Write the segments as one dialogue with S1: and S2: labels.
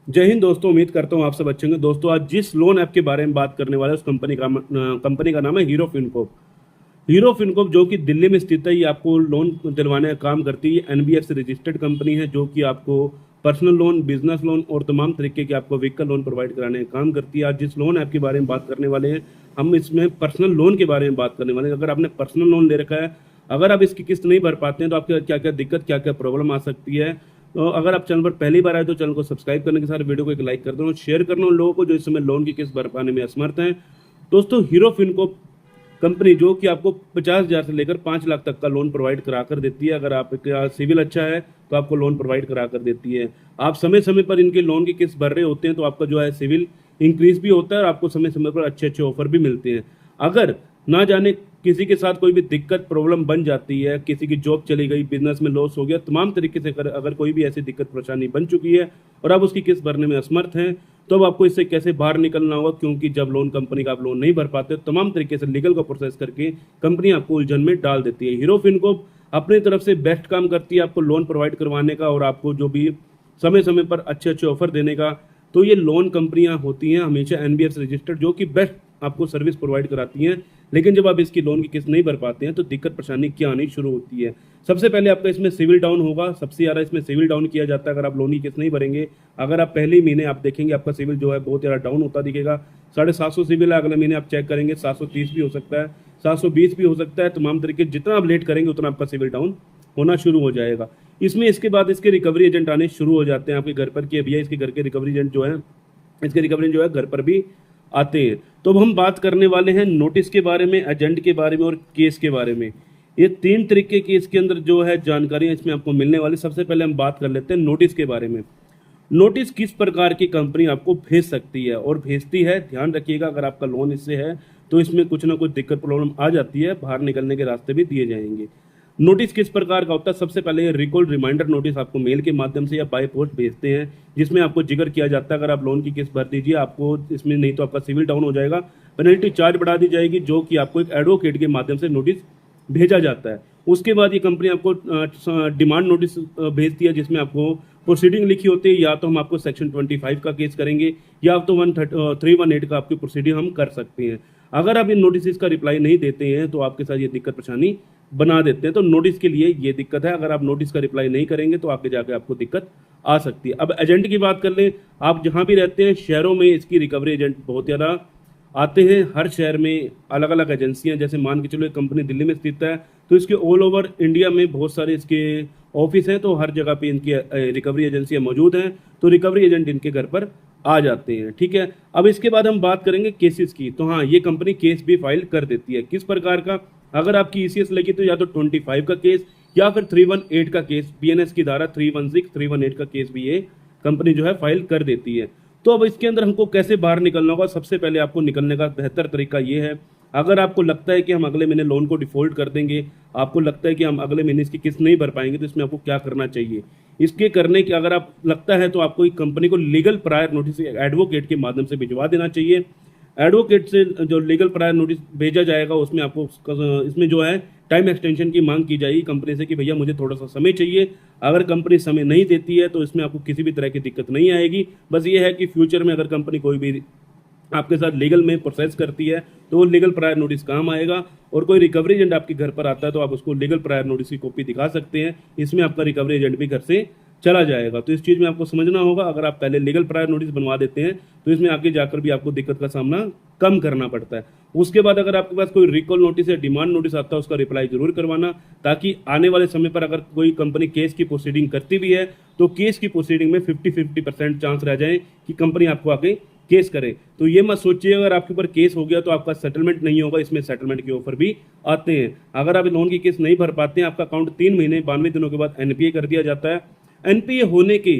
S1: जय हिंद दोस्तों। उम्मीद करता हूँ आप सब अच्छे होंगे। दोस्तों आज जिस लोन ऐप के बारे में बात करने वाले हैं उस कंपनी का नाम है हीरो फिनकोप। हीरो फिनकोप जो कि दिल्ली में स्थित है, ये आपको लोन दिलवाने का काम करती है। एनबीएफसी रजिस्टर्ड कंपनी है जो कि आपको पर्सनल लोन, बिजनेस लोन और तमाम तरीके के आपको व्हीकल लोन प्रोवाइड कराने का काम करती है। आज जिस लोन ऐप के बारे में बात करने वाले हैं, हम इसमें पर्सनल लोन के बारे में बात करने वाले हैं। अगर आपने पर्सनल लोन ले रखा है, अगर आप इसकी किस्त नहीं भर पाते हैं तो आपके क्या क्या दिक्कत, क्या क्या प्रॉब्लम आ सकती है। तो अगर आप चैनल पर पहली बार आए तो चैनल को सब्सक्राइब करने के साथ वीडियो को एक लाइक कर दो और शेयर करना उन लोगों को जो इस समय लोन की किस्त भर पाने में असमर्थ हैं। दोस्तों हीरो फिनको कंपनी जो कि आपको 50,000 से लेकर 5 लाख तक का लोन प्रोवाइड करा कर देती है। अगर आपका सिविल अच्छा है तो आपको लोन प्रोवाइड करा कर देती है। आप समय समय पर इनके लोन की किस्त भर रहे होते हैं तो आपका जो है सिविल इंक्रीज भी होता है और आपको समय समय पर अच्छे अच्छे ऑफर भी मिलते हैं। अगर ना जाने किसी के साथ कोई भी दिक्कत प्रॉब्लम बन जाती है, किसी की जॉब चली गई, बिजनेस में लॉस हो गया, तमाम तरीके से अगर कोई भी ऐसी दिक्कत परेशानी बन चुकी है और आप उसकी किस्त भरने में असमर्थ हैं, तो अब आपको इससे कैसे बाहर निकलना होगा। क्योंकि जब लोन कंपनी का आप लोन नहीं भर पाते, तमाम तरीके से लीगल का प्रोसेस करके कंपनी आपको उलझन में डाल देती है। हीरो फिनको अपनी तरफ से बेस्ट काम करती है आपको लोन प्रोवाइड करवाने का और आपको जो भी समय समय पर अच्छे अच्छे ऑफर देने का। तो ये लोन कंपनियां होती हैं हमेशा एनबीएफसी रजिस्टर्ड, जो कि बेस्ट आपको सर्विस प्रोवाइड कराती हैं। लेकिन जब आप इसकी लोन की किस्त नहीं भर पाते हैं तो दिक्कत परेशानी क्या आनी शुरू होती है। सबसे पहले आपका इसमें सिविल डाउन होगा। सबसे ज़्यादा इसमें सिविल डाउन किया जाता है अगर आप लोन की किस्त नहीं भरेंगे। अगर आप पहले ही महीने आप देखेंगे आपका सिविल जो है बहुत ज़्यादा डाउन होता दिखेगा। 750 सिविल है, अगले महीने आप चेक करेंगे 730 भी हो सकता है, 720 भी हो सकता है। तमाम तरीके जितना आप लेट करेंगे उतना आपका सिविल डाउन होना शुरू हो जाएगा। इसमें इसके बाद इसके रिकवरी एजेंट आने शुरू हो जाते हैं आपके घर पर कि भैया इसके घर के रिकवरी एजेंट जो है, इसके रिकवरी जो है घर पर भी आते हैं। तो अब हम बात करने वाले हैं नोटिस के बारे में, एजेंट के बारे में और केस के बारे में। ये 3 तरीके की इसके अंदर जो है जानकारियां इसमें आपको मिलने वाली। सबसे पहले हम बात कर लेते हैं नोटिस के बारे में। नोटिस किस प्रकार की कंपनी आपको भेज सकती है और भेजती है, ध्यान रखिएगा। अगर आपका लोन इससे है तो इसमें कुछ ना कुछ दिक्कत प्रॉब्लम आ जाती है, बाहर निकलने के रास्ते भी दिए जाएंगे। नोटिस किस प्रकार का होता है? सबसे पहले रिकॉल रिमाइंडर नोटिस आपको मेल के माध्यम से या बाय पोस्ट भेजते हैं, जिसमें आपको जिक्र किया जाता है अगर आप लोन की किस्त भर दीजिए, आपको इसमें नहीं तो आपका सिविल डाउन हो जाएगा, पेनल्टी चार्ज बढ़ा दी जाएगी, जो कि आपको एक एडवोकेट के माध्यम से नोटिस भेजा जाता है। उसके बाद ये कंपनी आपको डिमांड नोटिस भेजती है, जिसमें आपको प्रोसीडिंग लिखी होती है। या तो हम आपको सेक्शन 25 का केस करेंगे या तो 318 का आपकी प्रोसीडिंग हम कर सकते हैं। अगर आप इन नोटिस का रिप्लाई नहीं देते हैं तो आपके साथ ये दिक्कत परेशानी बना देते हैं। तो नोटिस के लिए ये दिक्कत है, अगर आप नोटिस का रिप्लाई नहीं करेंगे तो आगे जाके आपको दिक्कत आ सकती है। अब एजेंट की बात कर लें, आप जहाँ भी रहते हैं शहरों में इसकी रिकवरी एजेंट बहुत ज़्यादा आते हैं। हर शहर में अलग अलग एजेंसियां, जैसे मान के चलो एक कंपनी दिल्ली में स्थित है तो इसके ऑल ओवर इंडिया में बहुत सारे इसके ऑफिस हैं, तो हर जगह पे इनकी रिकवरी एजेंसियां मौजूद हैं। तो रिकवरी एजेंट इनके घर पर आ जाते हैं। ठीक है, अब इसके बाद हम बात करेंगे केसेस की। तो हाँ, ये कंपनी केस भी फाइल कर देती है। किस प्रकार का? अगर आपकी ईसीएस लगी तो या तो 25 का केस या फिर 318 का केस, बीएनएस की धारा 316, 318 का केस भी ये कंपनी जो है फाइल कर देती है। तो अब इसके अंदर हमको कैसे बाहर निकलना होगा? सबसे पहले आपको निकलने का बेहतर तरीका ये है, अगर आपको लगता है कि हम अगले महीने लोन को डिफॉल्ट कर देंगे, आपको लगता है कि हम अगले महीने इसकी किस्त नहीं भर पाएंगे, तो इसमें आपको क्या करना चाहिए? इसके करने के अगर आप लगता है तो आपको एक कंपनी को लीगल प्रायर नोटिस एडवोकेट के माध्यम से भिजवा देना चाहिए। एडवोकेट से जो लीगल प्रायर नोटिस भेजा जाएगा उसमें आपको इसमें जो है टाइम एक्सटेंशन की मांग की जाएगी कंपनी से कि भैया मुझे थोड़ा सा समय चाहिए। अगर कंपनी समय नहीं देती है तो इसमें आपको किसी भी तरह की दिक्कत नहीं आएगी। बस ये है कि फ्यूचर में अगर कंपनी कोई भी आपके साथ लीगल में प्रोसेस करती है तो वो लीगल प्रायर नोटिस काम आएगा। और कोई रिकवरी एजेंट आपके घर पर आता है तो आप उसको लीगल प्रायर नोटिस की कॉपी दिखा सकते हैं, इसमें आपका रिकवरी एजेंट भी घर से चला जाएगा। तो इस चीज़ में आपको समझना होगा, अगर आप पहले लीगल प्रायर नोटिस बनवा देते हैं तो इसमें आगे जाकर भी आपको दिक्कत का सामना कम करना पड़ता है। उसके बाद अगर आपके पास कोई रिकॉल नोटिस या डिमांड नोटिस आता है उसका रिप्लाई जरूर करवाना, ताकि आने वाले समय पर अगर कोई कंपनी केस की प्रोसीडिंग करती भी है तो केस की प्रोसीडिंग में 50-50% चांस रह जाए कि कंपनी आपको आगे केस करे। तो ये मत सोचिए अगर आपके ऊपर केस हो गया तो आपका सेटलमेंट नहीं होगा, इसमें सेटलमेंट के ऑफर भी आते हैं। अगर आप लोन की किस्त नहीं भर पाते हैं, आपका अकाउंट 3 महीने 92 दिनों के बाद एनपीए कर दिया जाता है। एनपीए होने के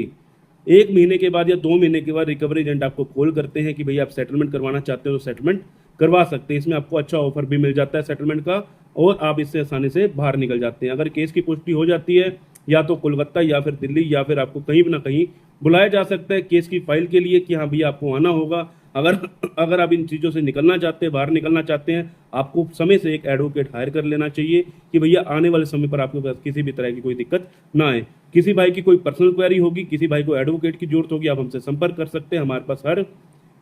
S1: 1 महीने के बाद या 2 महीने के बाद रिकवरी एजेंट आपको कॉल करते हैं कि भैया आप सेटलमेंट करवाना चाहते हो तो सेटलमेंट करवा सकते हैं। इसमें आपको अच्छा ऑफर भी मिल जाता है सेटलमेंट का और आप इससे आसानी से बाहर निकल जाते हैं। अगर केस की पुष्टि हो जाती है या तो कोलकाता या फिर दिल्ली या फिर आपको कहीं ना कहीं बुलाया जा सकता है केस की फाइल के लिए कि हाँ भैया आपको आना होगा। अगर अगर आप इन चीज़ों से निकलना चाहते हैं, बाहर निकलना चाहते हैं, आपको समय से एक एडवोकेट हायर कर लेना चाहिए कि भैया आने वाले समय पर आपके पास किसी भी तरह की कोई दिक्कत ना आए। किसी भाई की कोई पर्सनल क्वेरी होगी, किसी भाई को एडवोकेट की जरूरत होगी, आप हमसे संपर्क कर सकते हैं। हमारे पास हर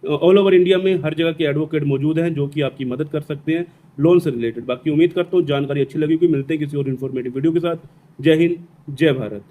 S1: ऑल ओवर इंडिया में हर जगह के एडवोकेट मौजूद हैं जो कि आपकी मदद कर सकते हैं लोन से रिलेटेड। बाकी उम्मीद करता हूँ जानकारी अच्छी लगी, कि मिलते हैं किसी और इन्फॉर्मेटिव वीडियो के साथ। जय हिंद, जय भारत।